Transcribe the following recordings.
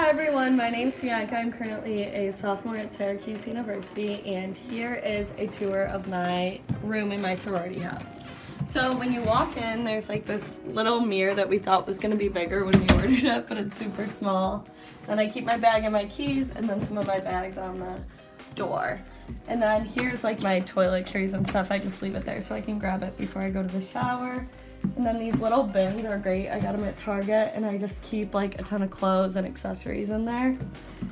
Hi everyone, my name's Bianca. I'm currently a sophomore at Syracuse University, and here is a tour of my room in my sorority house. So when you walk in, there's like this little mirror that we thought was going to be bigger when we ordered it, but it's super small. Then I keep my bag and my keys, and then some of my bags on the door. And then here's like my toiletries and stuff. I just leave it there so I can grab it before I go to the shower. And then these little bins are great. I got them at Target, and I just keep like a ton of clothes and accessories in there.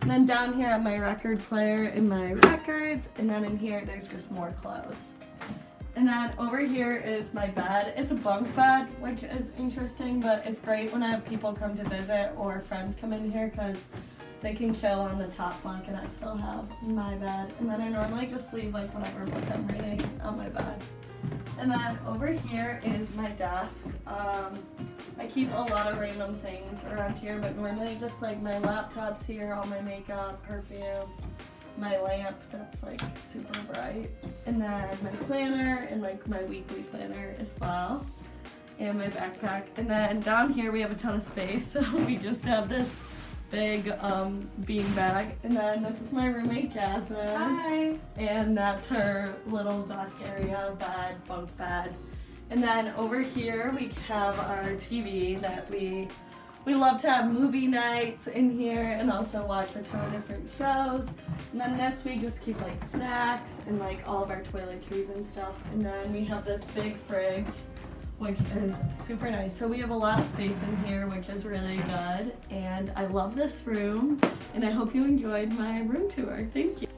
And then down here I have my record player and my records, and then in here there's just more clothes. And then over here is my bed. It's a bunk bed, which is interesting, but it's great when I have people come to visit or friends come in here because they can chill on the top bunk and I still have my bed. And then I normally just leave like whatever book I'm reading on my bed. And then over here is my desk. I keep a lot of random things around here, but normally just like my laptop's here, all my makeup, perfume, my lamp that's like super bright, and then my planner and like my weekly planner as well, and my backpack. And then down here we have a ton of space, so we just have this big bean bag. And then this is my roommate Jasmine. Hi. And that's her little desk area, bed, bunk bed. And then over here we have our TV that we love to have movie nights in here and also watch a ton of different shows. And then this we just keep like snacks and like all of our toiletries and stuff. And then we have this big fridge, which is super nice. So we have a lot of space in here, which is really good. And I love this room, and I hope you enjoyed my room tour. Thank you.